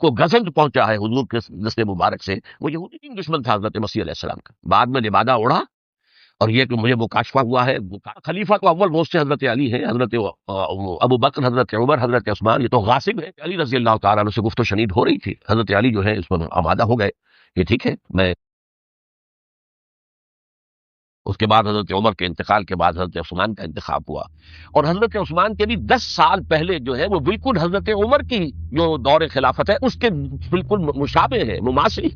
کو غضب پہنچا ہے حضور کے دست مبارک سے، وہ یہودی دشمن تھا حضرت مسیح علیہ السلام کا۔ بعد میں لبادہ اوڑھا، اور یہ کہ مجھے مکاشفہ ہوا ہے، خلیفہ تو اول موت سے حضرت علی ہے، حضرت ابو بکر، حضرت عمر، حضرت عثمان، یہ تو غاصب ہے۔ علی رضی اللہ تعالیٰ عنہ سے گفت و شنید ہو رہی تھی، حضرت علی جو ہے اس پر آمادہ ہو گئے کہ ٹھیک ہے میں۔ اس کے بعد حضرت عمر کے انتقال کے بعد حضرت عثمان کا انتخاب ہوا، اور حضرت عثمان کے بھی 10 سال پہلے جو ہے وہ بالکل حضرت عمر کی جو دور خلافت ہے اس کے بالکل مشابہ ہے، مماثل۔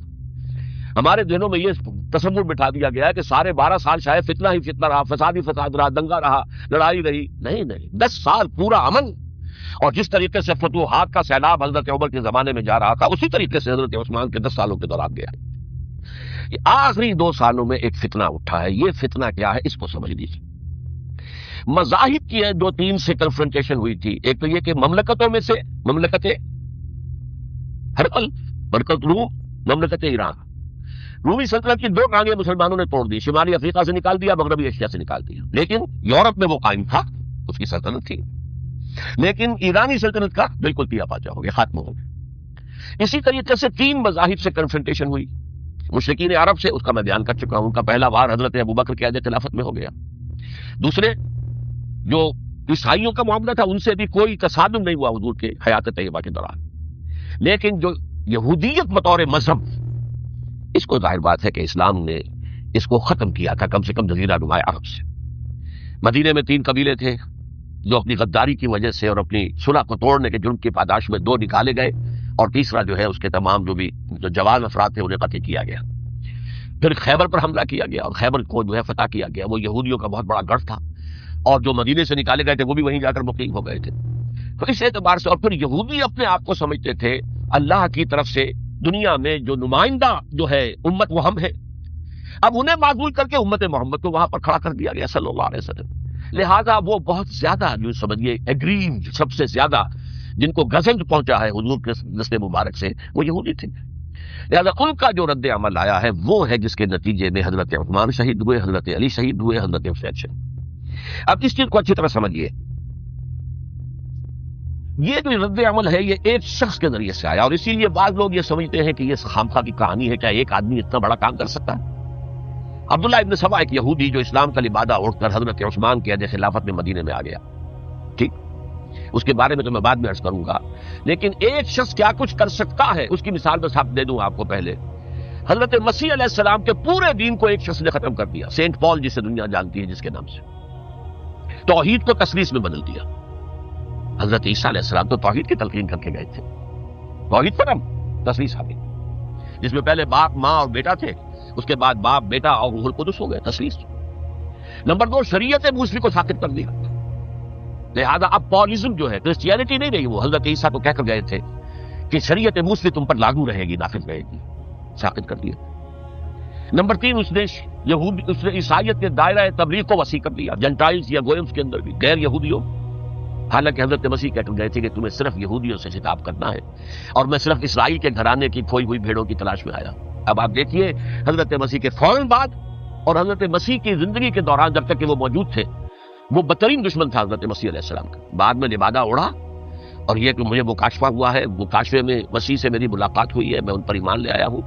ہمارے دنوں میں یہ تصور بٹھا دیا گیا ہے کہ سارے 12 سال شاید فتنہ ہی فتنہ رہا، فساد ہی فساد رہا، دنگا رہا، لڑائی رہی۔ نہیں نہیں، 10 سال پورا امن، اور جس طریقے سے فتوحات کا سیلاب حضرت عمر کے زمانے میں جا رہا تھا اسی طریقے سے حضرت عثمان کے 10 سالوں کے دوران گیا۔ یہ آخری 2 سالوں میں ایک فتنہ اٹھا ہے، یہ فتنہ کیا ہے اس کو سمجھ لیجیے۔ مذاہب کی 2-3 سے کنفرنٹیشن ہوئی تھی، ایک تو یہ کہ مملکتوں میں سے مملکت ہرقل، مملکت روم، مملکت ایران، رومی سلطنت کی 2 ٹانگیں مسلمانوں نے توڑ دی، شمالی افریقہ سے نکال دیا، مغربی ایشیا سے نکال دیا، لیکن یورپ میں وہ قائم تھا، اس کی سلطنت تھی، لیکن ایرانی سلطنت کا بالکل پیا پاچا ہو گیا، ختم ہو گیا۔ اسی طریقے سے 3 مذاہب سے کنفرنٹیشن ہوئی، مشرکین عرب سے، اس کا میں بیان کر چکا ہوں، ان کا پہلا وار حضرت ابوبکر کے عہد خلافت میں ہو گیا۔ دوسرے جو عیسائیوں کا معاملہ تھا ان سے بھی کوئی تصادم نہیں ہوا حضور کے حیات طیبہ کے دوران، لیکن جو یہودیت بطور مذہب، اس کو ظاہر بات ہے کہ اسلام نے اس کو ختم کیا تھا، کم سے کم جزیرہ نما عرب سے۔ مدینے میں 3 قبیلے تھے جو اپنی غداری کی وجہ سے اور اپنی صلح کو توڑنے کے جرم کی پاداش میں 2 نکالے گئے، اور تیسرا جو ہے اس کے تمام جو جوان افراد تھے انہیں قتل کیا گیا۔ پھر خیبر پر حملہ کیا گیا، اور خیبر کو جو ہے فتح کیا گیا، وہ یہودیوں کا بہت بڑا گڑھ تھا، اور جو مدینے سے نکالے گئے تھے وہ بھی وہیں جا کر مقیم ہو گئے تھے۔ تو اس اعتبار سے، اور پھر یہودی اپنے آپ کو سمجھتے تھے اللہ کی طرف سے دنیا میں جو نمائندہ جو ہے امت وہ ہم ہے، اب انہیں معزول کر کے امت محمد کو وہاں پر کھڑا کر دیا گیا صلی اللہ علیہ وسلم۔ لہذا وہ بہت زیادہ جو سمجھیے ایگریوڈ، سب سے زیادہ جن کو غضب پہنچا ہے حضور کے دست مبارک سے، وہ یہودی تھے۔ لہذا ان کا جو رد عمل آیا ہے وہ ہے جس کے نتیجے میں حضرت عثمان شہید ہوئے، حضرت علی شہید ہوئے، حضرت حسین شہید۔ اب اس چیز کو اچھی طرح سمجھیے، یہ جو رد عمل ہے یہ ایک شخص کے ذریعے سے آیا، اور اسی لیے بعض لوگ یہ سمجھتے ہیں کہ یہ خامخواہ کی کہانی ہے، کیا ایک آدمی اتنا بڑا کام کر سکتا ہے؟ عبداللہ ابن سبا ایک یہودی جو اسلام کا لبادہ اوڑھ کر حضرت عثمان کے عہد خلافت میں مدینے میں آ گیا، ٹھیک، اس کے بارے میں تو میں بعد میں عرض کروں گا، لیکن ایک شخص کیا کچھ کر سکتا ہے اس کی مثال بس آپ دے دوں آپ کو۔ پہلے حضرت مسیح علیہ السلام کے پورے دین کو ایک شخص نے ختم کر دیا، سینٹ پال جسے دنیا جانتی ہے جس کے نام سے، توحید کو تثلیث میں بدل دیا۔ حضرت عیسیٰ علیہ السلام تو توحید کی تلقین کر کے گئے تھے، توحید ختم، تثلیث آ گئی، جس میں پہلے باپ ماں اور بیٹا تھے، اس کے بعد باپ بیٹا اور روح القدس ہو گئے، تثلیث۔ نمبر 2، شریعت موسوی کو ساقط کر دیا، لہذا اب پالزم جو ہے کرسچینٹی نہیں رہی، وہ حضرت عیسیٰ کو کہہ کر گئے تھے کہ شریعت موسوی تم پر لاگو رہے گی، نافذ رہے گی، ساقط کر دیا۔ نمبر 3، اس نے عیسائیت کے دائرہ تبلیغ کو وسیع کر دیا، جنٹائلز یا گوئمز کے اندر بھی، غیر یہودیوں، حالانکہ حضرت مسیح کہہ کر گئے تھے کہ تمہیں صرف یہودیوں سے خطاب کرنا ہے، اور میں صرف اسرائیل کے گھرانے کی کھوئی ہوئی بھیڑوں کی تلاش میں آیا۔ اب آپ دیکھیے حضرت مسیح کے فوراً بعد اور حضرت مسیح کی زندگی کے دوران جب تک کہ وہ موجود تھے، وہ بدترین دشمن تھا حضرت مسیح علیہ السلام کا۔ بعد میں لبادہ اوڑھا، اور یہ کہ مجھے مکاشفہ ہوا ہے، مکاشفے میں مسیح سے میری ملاقات ہوئی ہے، میں ان پر ایمان لے آیا ہوں،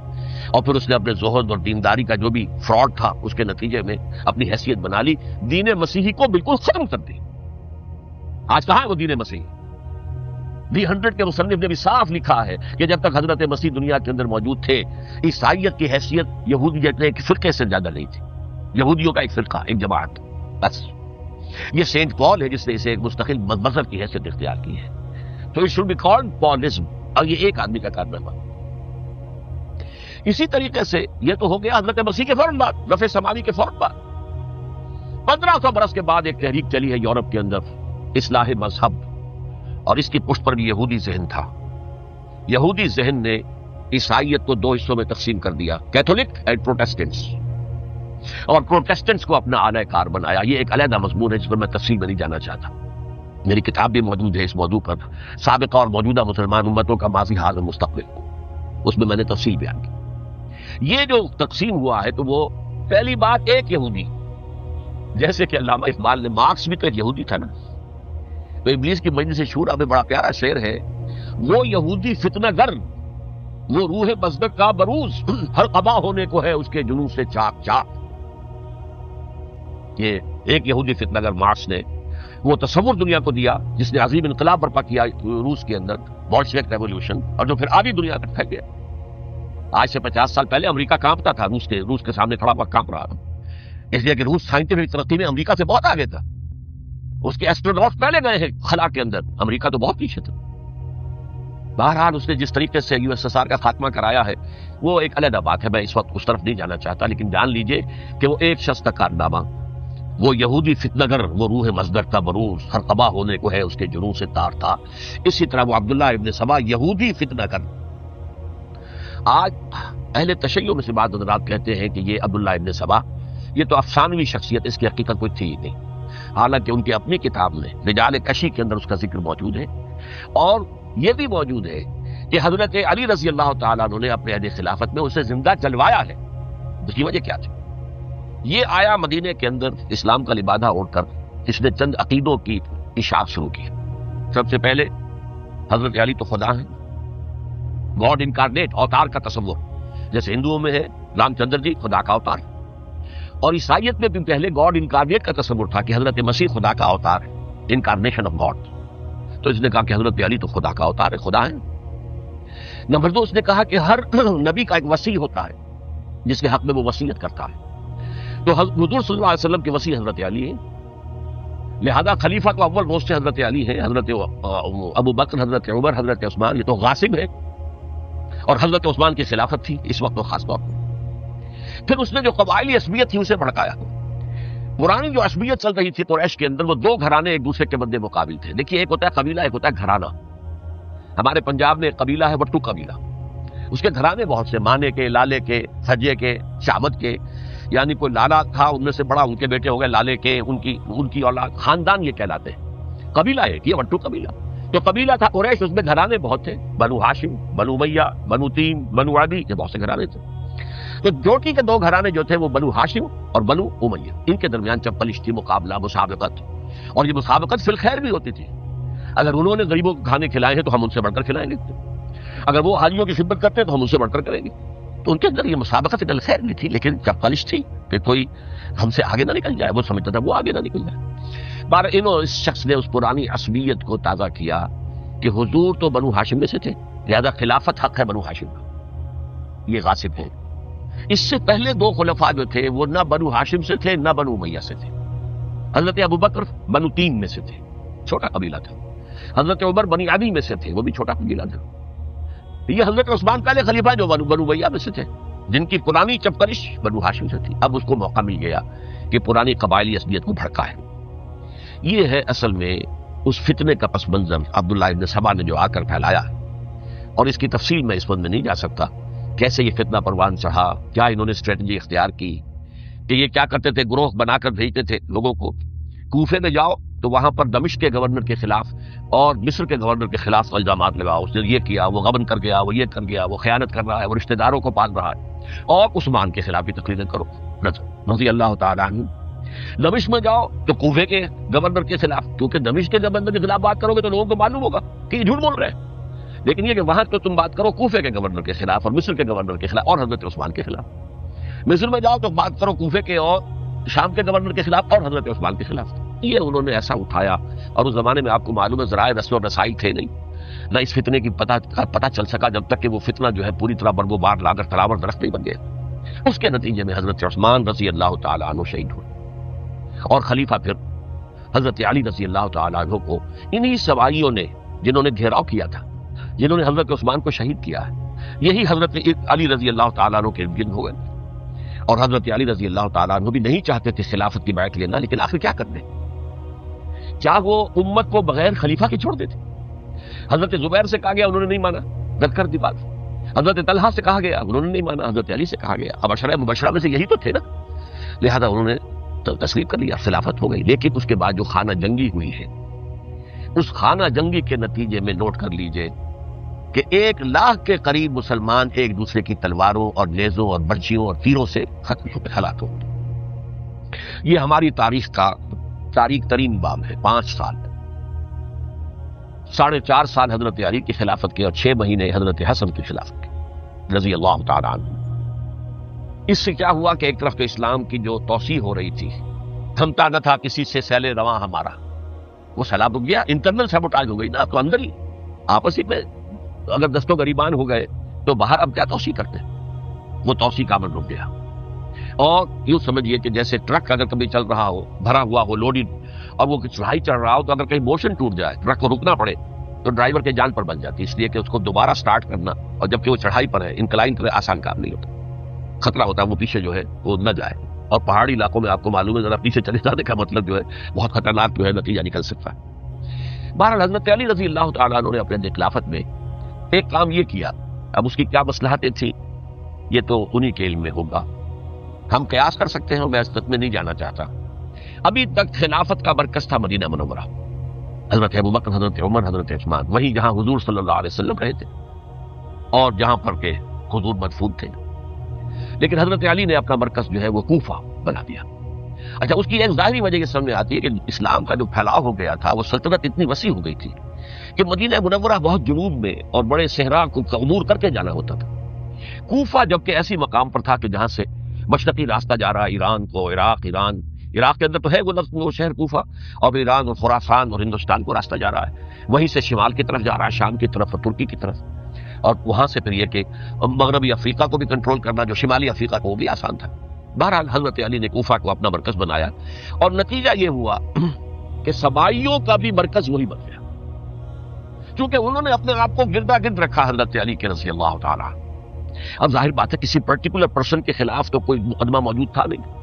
اور پھر اس نے اپنے زہد اور دینداری کا جو بھی فراڈ تھا اس کے نتیجے میں اپنی حیثیت بنا لی، دین مسیحی کو بالکل ختم کر دی۔ آج کہاں ہے وہ دین مسیحی؟ D100 کے مصنف نے بھی صاف لکھا ہے کہ جب تک حضرت مسیح دنیا کے اندر موجود تھے، عیسائیت کی حیثیت یہودیت نے ایک فرقے سے زیادہ نہیں تھی، یہودیوں کا ایک فرقہ، ایک جماعت، بس۔ یہ سینٹ پال ہے جس نے اسے ایک مستقل مذہب کی حیثیت اختیار کی ہے، تو it should be called Paulism، اور یہ ایک آدمی کا کارنامہ۔ اسی طریقے سے یہ تو ہو گیا حضرت مسیح کے فوراً بعد، رفع سماوی کے فوراً بعد۔ 1500 برس کے بعد ایک تحریک چلی ہے یورپ کے اندر، اصلاح مذہب، اور اس کی پشت پر بھی یہودی ذہن تھا۔ یہودی ذہن نے عیسائیت کو 2 حصوں میں تقسیم کر دیا، کیتھولک اینڈ پروٹیسٹنٹس، اور پروٹیسٹنٹس کو اپنا اعلی کار بنایا۔ یہ ایک علیحدہ مضمون ہے جس پر میں تفصیل میں نہیں جانا چاہتا، میری کتاب بھی موجود ہے اس موضوع پر، سابقہ اور موجودہ مسلمان امتوں کا ماضی، حال اور مستقبل، اس میں میں نے تفصیل بیان کی۔ یہ جو تقسیم ہوا ہے تو وہ پہلی بات ایک یہودی، جیسے کہ علامہ اقبال نے، مارکس بھی تو ایک یہودی تھا نا، تو ابلیس کی مجلس شورا میں بڑا پیارا شعر ہے، وہ یہودی فتنہ گر وہ روح مصدق کا بروز ہر قبا ہونے کو ہے اس کے جنون سے چاک چاک. یہ ایک یہودی فتنہ گر مارکس نے وہ تصور دنیا کو دیا جس نے عظیم انقلاب برپا کیا روس کے اندر، بولشوک ریولوشن، اور جو پھر آدھی دنیا تک پھیل گیا. آج سے 50 سال پہلے امریکہ کانپتا تھا، روس کے سامنے کھڑا ہوا کانپ رہا تھا، اس لیے کہ روس سائنٹیفک ترقی میں امریکہ سے بہت آگے تھا. اس کے ایسٹروناٹ پہلے گئے ہیں خلا کے اندر، امریکہ تو بہت پیچھے تھا. بہرحال اس نے جس طریقے سے یو ایس ایس آر کا خاتمہ کرایا ہے وہ ایک علیحدہ بات ہے، میں اس وقت اس طرف نہیں جانا چاہتا، لیکن جان لیجئے کہ وہ ایک شخص کا کارنامہ، وہ یہودی فتنہ گر، وہ روح مصدق کا بروز ہر قبا ہونے کو ہے اس کے جنون سے تار تار. اسی طرح وہ عبداللہ ابن سبا یہودی فتنہ گر. آج اہل تشیع میں سے بعض حضرات کہتے ہیں کہ یہ عبداللہ ابن سبا یہ تو افسانوی شخصیت، اس کی حقیقت کوئی تھی ہی نہیں، حالانکہ ان کی اپنی کتاب میں رجال کشی کے اندر اس کا ذکر موجود ہے. اور یہ بھی موجود ہے کہ حضرت علی رضی اللہ تعالیٰ عنہ نے اپنے عہد خلافت میں اسے زندہ جلوایا ہے. اس کی وجہ کیا تھی؟ یہ آیا مدینے کے اندر اسلام کا لبادہ اوڑھ کر، اس نے چند عقیدوں کی اشاعت شروع کی. سب سے پہلے حضرت علی تو خدا ہیں، گاڈ انکارنیٹ، اوتار کا تصور، جیسے ہندوؤں میں ہے رام چندر جی خدا کا اوتار، اور عیسائیت میں بھی پہلے گاڈ انکارنیٹ کا تصور تھا کہ حضرت مسیح خدا کا اوتار ہے، انکارنیشن آف گاڈ. تو اس نے کہا کہ حضرت علی تو خدا کا اوتار ہے، خدا ہے. نمبر 2، اس نے کہا کہ ہر نبی کا ایک وصی ہوتا ہے جس کے حق میں وہ وصیت کرتا ہے. تو حضور صلی اللہ علیہ وسلم کے وصی حضرت علی ہیں، لہذا خلیفہ تو اول روز سے حضرت علی ہے، حضرت ابو بکر، حضرت عمر، حضرت عثمان، یہ تو غاصب ہے. اور حضرت عثمان کی خلافت تھی اس وقت خاص طور پر. پھر اس نے جو قبائلی عصبیت تھی اسے بھڑکایا. پرانی جو عصبیت چل رہی تھی قریش کے اندر، وہ دو گھرانے ایک دوسرے کے مد مقابل تھے. دیکھیے، ایک ہوتا ہے قبیلہ، ایک ہوتا ہے گھرانہ. ہمارے پنجاب میں ایک قبیلہ ہے وٹو قبیلہ، اس کے گھرانے بہت سے، مانے کے، لالے کے، سجے کے، شامت کے، یعنی کوئی لالا تھا ان میں سے بڑا، ان کے بیٹے ہو گئے لالے کے، ان کی اولاد، خاندان یہ کہلاتے ہیں. قبیلہ ایک، یہ وٹو قبیلہ. تو قبیلہ تھا قریش، اس میں گھرانے بہت تھے، بنو ہاشم، بنو امیہ، بنو تیم، بنو عدی، یہ بہت سے گھرانے تھے. تو جوٹی کے دو گھرانے جو تھے وہ بنو ہاشم اور بنو امیہ، ان کے درمیان چپلش تھی، مقابلہ، مسابقت. اور یہ مسابقت فی الخیر بھی ہوتی تھی. اگر انہوں نے غریبوں کو کھانے کھلائے ہیں تو ہم ان سے بڑھ کر کھلائیں گے، اگر وہ حاجیوں کی خدمت کرتے ہیں تو ہم ان سے بڑھ کر کریں گے. تو ان کے اندر یہ مسابقت فی الخیر بھی تھی، لیکن چپلش تھی کہ کوئی ہم سے آگے نہ نکل جائے، وہ سمجھتا تھا وہ آگے نہ نکل جائے. اس شخص نے اس پرانی عصبیت کو تازہ کیا کہ حضور تو بنو ہاشم میں سے تھے، لہذا خلافت حق ہے بنو ہاشم کا، یہ غاصب ہے. اس سے پہلے دو خلفاء جو تھے وہ نہ بنو ہاشم سے تھے نہ بنو امیہ سے تھے. حضرت ابو بکر بنو تیم میں سے تھے، چھوٹا قبیلہ تھا. حضرت عمر بنی عدی میں سے تھے، وہ بھی چھوٹا قبیلہ تھا. یہ حضرت عثمان پہلے خلیفہ جو بنو امیہ میں سے تھے، جن کی پرانی چپکرش بنو ہاشم سے تھی. اب اس کو موقع مل گیا کہ پرانی قبائلی عصبیت کو بھڑکائے. یہ ہے اصل میں اس فتنے کا پس منظر عبداللہ ابن سبا نے جو آ کر پھیلایا ہے. اور اس کی تفصیل میں اس وقت میں نہیں جا سکتا، کیسے یہ فتنہ پروان چڑھا، کیا انہوں نے اسٹریٹجی اختیار کی کہ یہ کیا کرتے تھے، گروہ بنا کر بھیجتے تھے لوگوں کو. کوفے میں جاؤ تو وہاں پر دمشق کے گورنر کے خلاف اور مصر کے گورنر کے خلاف الزامات لگاؤ، اس نے یہ کیا، وہ غبن کر گیا، وہ یہ کر گیا، وہ خیانت کر رہا ہے، وہ رشتہ داروں کو پال رہا ہے. اور عثمان کے خلاف بھی تقریریں کرو رضی اللہ تعالیٰ عنہ. دمشق میں جاؤ تو کوفے کے گورنر کے خلاف، کیونکہ دمشق کے گورنر کے خلاف بات کرو گے تو لوگوں کو معلوم ہوگا کہ یہ جھوٹ بول رہے ہیں. لیکن یہ کہ وہاں تو تم بات کرو کوفے کے گورنر کے خلاف اور مصر کے گورنر کے خلاف اور حضرت عثمان کے خلاف. مصر میں جاؤ تو بات کرو کوفے کے اور شام کے گورنر کے خلاف اور حضرت عثمان کے خلاف. یہ انہوں نے ایسا اٹھایا. اور اس زمانے میں آپ کو معلوم ہے ذرائع رسل و رسائی تھے نہیں، نہ اس فتنے کی پتہ چل سکا جب تک کہ وہ فتنہ جو ہے پوری طرح برگو بار لا کر تلاور درخت نہیں بن گیا. اس کے نتیجے میں حضرت عثمان رضی اللہ تعالیٰ عنہ شہید ہوئے، اور خلیفہ پھر حضرت علی رضی اللہ تعالیٰ عنہ کو انہی سواریوں نے، جنہوں نے گھیراؤ کیا تھا، جنہوں نے حضرت عثمان کو شہید کیا ہے، یہی حضرت علی رضی اللہ تعالیٰ عنہ کے ارد گرد ہوئے. اور حضرت علی رضی اللہ تعالیٰ عنہ بھی نہیں چاہتے تھے خلافت کی بیعت لینا، لیکن آخر کیا کرتے، کیا وہ امت کو بغیر خلیفہ کے چھوڑ دیتے. حضرت زبیر سے کہا گیا، انہوں نے نہیں مانا، رد کر دی بات. حضرت طلحہ سے کہا گیا، انہوں نے نہیں مانا. حضرت علی سے کہا گیا، اب عشرہ مبشرہ میں سے یہی تو تھے نا، لہذا انہوں نے تسلیم کر لیا، خلافت ہو گئی. لیکن اس کے بعد جو خانہ جنگی ہوئی ہے، اس خانہ جنگی کے نتیجے میں نوٹ کر لیجئے کہ 1,00,000 کے قریب مسلمان ایک دوسرے کی تلواروں اور نیزوں اور برچیوں اور تیروں سے ختم ہوتے، ہلاک ہوتے. یہ ہماری تاریخ کا تاریخ ترین باب ہے. 5 سال 4.5 سال حضرت علی کی خلافت کے اور 6 مہینے حضرت حسن کی خلافت کے. رضی اللہ تعالیٰ عنہ. اس سے کیا ہوا کہ ایک طرف تو اسلام کی جو توسیع ہو رہی تھی، تھمتا نہ تھا کسی سے سیل رواں ہمارا، وہ سیلاب رک گیا، انٹرنل سیبوٹاج ہو گئی نا. تو اندر ہی آپس ہی میں اگر دستوں گریبان ہو گئے تو باہر اب کیا توسیع کرتے، وہ توسیع کا عمل رک گیا. اور یوں سمجھیے کہ جیسے ٹرک اگر کبھی چل رہا ہو، بھرا ہوا ہو، لوڈڈ، اور وہ چڑھائی چڑھ رہا ہو، تو اگر کہیں موشن ٹوٹ جائے، ٹرک کو رکنا پڑے، تو ڈرائیور کے جان پر بن جاتی، اس لیے کہ اس کو دوبارہ سٹارٹ کرنا، اور جبکہ وہ چڑھائی پر ہے، انکلائن پر آسان کام نہیں ہوتا، خطرہ ہوتا ہے وہ پیچھے جو ہے وہ نہ جائے. اور پہاڑی علاقوں میں آپ کو معلوم ہے ذرا پیچھے چلے جانے کا مطلب جو ہے بہت خطرناک جو ہے نتیجہ نکل سکتا ہے. بہرحال حضرت علی رضی اللہ تعالیٰ عنہ نے اپنے خلافت میں ایک کام یہ کیا. اب اس کی کیا مصلحتیں تھیں یہ تو انہی کے علم میں ہوگا، ہم قیاس کر سکتے ہیں، میں اس تک میں نہیں جانا چاہتا. ابھی تک خلافت کا مرکز تھا مدینہ منورہ، حضرت ابوبکر، حضرت عمر، حضرت عثمان، وہی جہاں حضور صلی اللہ علیہ وسلم رہے تھے اور جہاں پر کہ حضور مدفون تھے. لیکن حضرت علی نے اپنا مرکز جو ہے وہ کوفہ بنا دیا. اچھا، اس کی ایک ظاہری وجہ یہ سامنے آتی ہے کہ اسلام کا جو پھیلاؤ ہو گیا تھا، وہ سلطنت اتنی وسیع ہو گئی تھی کہ مدینہ منورہ بہت جنوب میں اور بڑے صحرا کو عبور کر کے جانا ہوتا تھا. کوفہ جبکہ ایسی مقام پر تھا کہ جہاں سے مشرقی راستہ جا رہا ایران کو، عراق کے اندر تو ہے وہ شہر کوفہ، اور ایران اور خراسان اور ہندوستان کو راستہ جا رہا ہے، وہیں سے شمال کی طرف جا رہا ہے، شام کی طرف اور ترکی کی طرف، اور وہاں سے پھر یہ کہ مغربی افریقہ کو بھی کنٹرول کرنا، جو شمالی افریقہ کو، وہ بھی آسان تھا. بہرحال حضرت علی نے کوفہ کو اپنا مرکز بنایا، اور نتیجہ یہ ہوا کہ سبائیوں کا بھی مرکز وہی بن گیا، چونکہ انہوں نے اپنے آپ کو گردا گرد رکھا حضرت علی کے رضی اللہ تعالیٰ. اب ظاہر بات ہے کسی پرٹیکولر پرسن کے خلاف تو کوئی مقدمہ موجود تھا نہیں،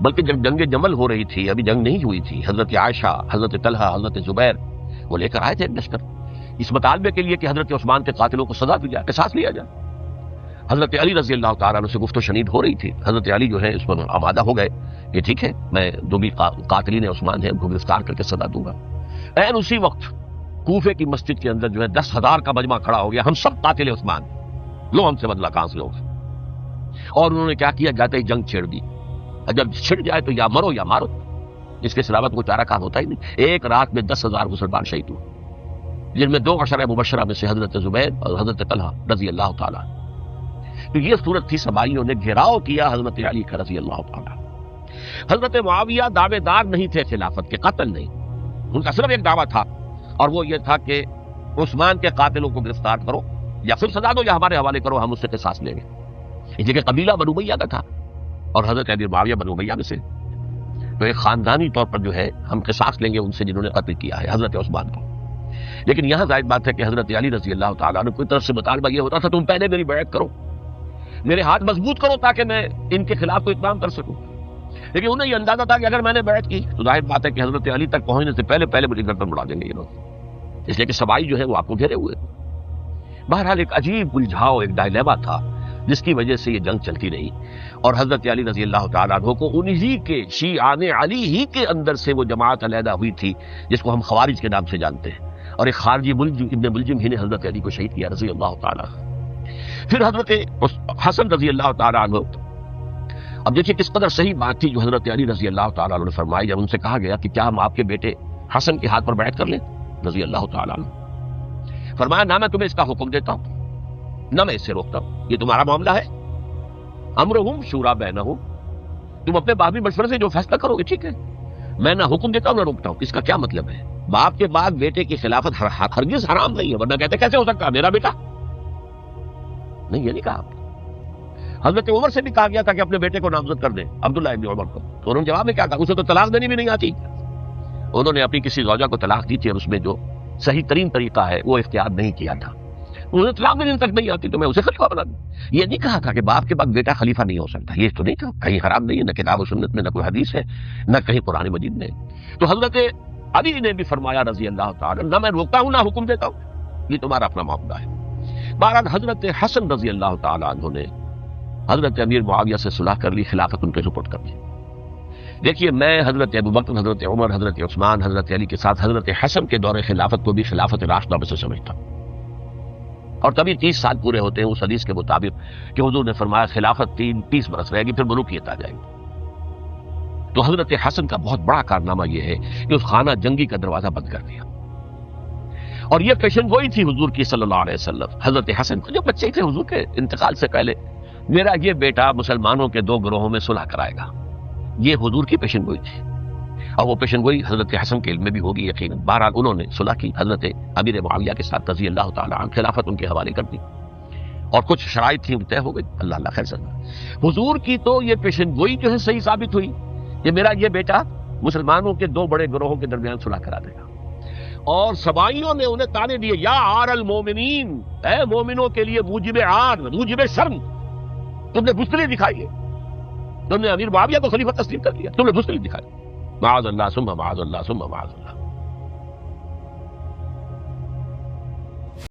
بلکہ جب جنگ جمل ہو رہی تھی، ابھی جنگ نہیں ہوئی تھی، حضرت عائشہ، حضرت طلحہ، حضرت زبیر وہ لے کر آئے تھے لشکر اس مطالبے کے لیے کہ حضرت عثمان کے قاتلوں کو سزا دی جائے، قصاص لیا جائے. حضرت علی رضی اللہ تعالیٰ عنہ سے گفت و شنید ہو رہی تھی. حضرت علی جو ہے اس پر آمادہ ہو گئے کہ ٹھیک ہے، میں جو بھی قاتلین عثمان ہیں ان کو گرفتار کر کے سزا دوں گا. عین اسی وقت کوفے کی مسجد کے اندر جو ہے 10,000 کا مجمع کھڑا ہو گیا، ہم سب قاتل عثمان، لو ہم سے بدلہ کہاں سے لوگ. اور انہوں نے کیا کیا، جاتے ہی جنگ چھیڑ دی. جب چھڑ جائے تو یا مرو یا مارو، اس کے سلاوت کو چارہ کام ہوتا ہی نہیں. ایک رات میں 10,000 مسلمان شہید ہوئے، جن میں 2 عشرہ مبشرہ میں سے حضرت زبیر اور حضرت طلحہ رضی اللہ تعالیٰ. تو یہ صورت تھی، سبائیوں نے گھیراؤ کیا حضرت علی کا رضی اللہ تعالیٰ. حضرت معاویہ دعوے دار نہیں تھے خلافت کے، قتل نہیں، ان کا صرف ایک دعویٰ تھا، اور وہ یہ تھا کہ عثمان کے قاتلوں کو گرفتار کرو یا پھر سزا دو یا ہمارے حوالے کرو، ہم اس سے قصاص لیں گے. اس لیے کہ قبیلہ بنو امیہ کا تھا اور حضرت علی معاویہ بنو امیہ میں سے، تو ایک خاندانی طور پر جو ہے ہم قصاص لیں گے ان سے جنہوں نے قتل کیا ہے حضرت عثمان کو. لیکن یہاں ظاہر بات ہے کہ حضرت علی رضی اللہ تعالیٰ عنہ کی طرف سے مطالبہ یہ ہوتا تھا تم پہلے میری بیعت کرو، میرے ہاتھ مضبوط کرو تاکہ میں ان کے خلاف کوئی اقدام کر سکوں. لیکن انہیں یہ اندازہ تھا کہ اگر میں نے بیعت کی تو ظاہر بات ہے کہ حضرت علی تک پہنچنے سے پہلے مجھے گردن بڑھا دیں گے یہ لوگ، اس لیے کہ سبائی جو ہے وہ آپ کو گھیرے ہوئے. بہرحال ایک عجیب الجھاؤ، ایک ڈائلیما تھا جس کی وجہ سے یہ جنگ چلتی رہی، اور حضرت علی رضی اللہ تعالیٰ عنہ کو انہی کے شیعان علی ہی کے اندر سے وہ جماعت علیحدہ ہوئی تھی جس کو ہم خوارج کے نام سے جانتے ہیں، اور ایک خارجی ابن ملجم ہی نے حضرت علی کو شہید کیا رضی اللہ تعالیٰ. پھر حضرت حسن رضی اللہ تعالیٰ عنہ، اب دیکھیے کس قدر صحیح بات تھی جو حضرت علی رضی اللہ تعالیٰ عنہ نے فرمائی جب ان سے کہا گیا کہ کیا ہم آپ کے بیٹے حسن کے ہاتھ پر بیعت کر لیں رضی اللہ تعالیٰ عنہ. فرمایا نہ میں تمہیں اس کا حکم دیتا ہوں نہ میں اس سے روکتا ہوں، یہ تمہارا معاملہ ہے، امرہم شورا بینہم، تم اپنے باہمی مشورے سے جو فیصلہ کرو گے ٹھیک ہے، میں نہ حکم دیتا ہوں نہ روکتا ہوں. اس کا کیا مطلب ہے؟ باپ کے بعد بیٹے کی خلافت ہرگز حرام نہیں ہے، ورنہ کہتے کیسے ہو سکتا میرا بیٹا؟ نہیں، یہ نہیں کہا. حضرت عمر سے بھی کہا گیا تھا کہ اپنے بیٹے کو نامزد کر دیں، عبداللہ ابن عمر کو، تو انہوں نے جواب میں کیا کہا؟ اسے تو طلاق دینی بھی نہیں آتی. انہوں نے اپنی کسی زوجہ کو طلاق دی تھی اور اس میں جو صحیح ترین طریقہ ہے وہ اختیار نہیں کیا تھا. انہیں طلاق دینے تک نہیں آتی تو میں اسے خلیفہ بنا دوں. یہ نہیں کہا تھا کہ باپ کے بعد بیٹا خلیفہ نہیں ہو سکتا، یہ تو نہیں کہا، کہیں حرام نہیں ہے، نہ کتاب و سنت میں، نہ کوئی حدیث ہے، نہ کہیں قرآن مجید میں. تو حضرت علی نے بھی فرمایا رضی اللہ تعالیٰ، نہ میں روکتا ہوں نہ حکم دیتا ہوں، یہ تمہارا اپنا معاملہ ہے. بہرحال حضرت حسن رضی اللہ تعالیٰ عنہ نے حضرت امیر معاویہ سے صلح کر لی، خلافت ان کے سپرد کر دی. دیکھیے میں حضرت ابوبکر، حضرت عمر، حضرت عثمان، حضرت علی کے ساتھ حضرت حسن کے دور خلافت کو بھی خلافت راشدہ میں سے سمجھتا ہوں. اور تبھی 30 سال پورے ہوتے ہیں اس حدیث کے مطابق کہ حضور نے فرمایا خلافت 30 برس رہے گی پھر ملوکیت آ جائے گی. تو حضرت حسن کا بہت بڑا کارنامہ یہ ہے کہ اس خانہ جنگی کا دروازہ بند کر دیا اور یہ پیشن گوئی تھی حضور کی صلی اللہ علیہ وسلم. حضرت حسن جو بچے تھے حضور کے انتقال سے پہلے، میرا یہ بیٹا مسلمانوں کے دو گروہوں میں صلح کرائے گا. یہ حضور کی پیشن گوئی تھی، اور وہ پیشن گوئی حضرت حسن کے علم میں بھی ہوگی یقیناً. بہرحال انہوں نے صلح کی حضرت امیر معاویہ کے ساتھ رضی اللہ تعالیٰ عنہ، خلافت ان کے حوالے کر دی، اور کچھ شرائط تھیں طے ہو گئی. اللہ خیر سنا. حضور کی تو یہ پیشن گوئی جو ہے صحیح ثابت ہوئی، کہ میرا یہ بیٹا مسلمانوں کے دو بڑے گروہوں کے درمیان صلح کرا دے گا. اور سبائیوں نے انہیں تانے دیے، یا عار المومنین، اے مومنوں کے لیے موجب عار، موجب شرم، تم نے بزدلی دکھائی ہے، تم نے امیر معاویہ کو خلیفہ تسلیم کر دیا، تم نے بزدلی دکھائی. معاذ اللہ ثم معاذ اللہ ثم معاذ اللہ.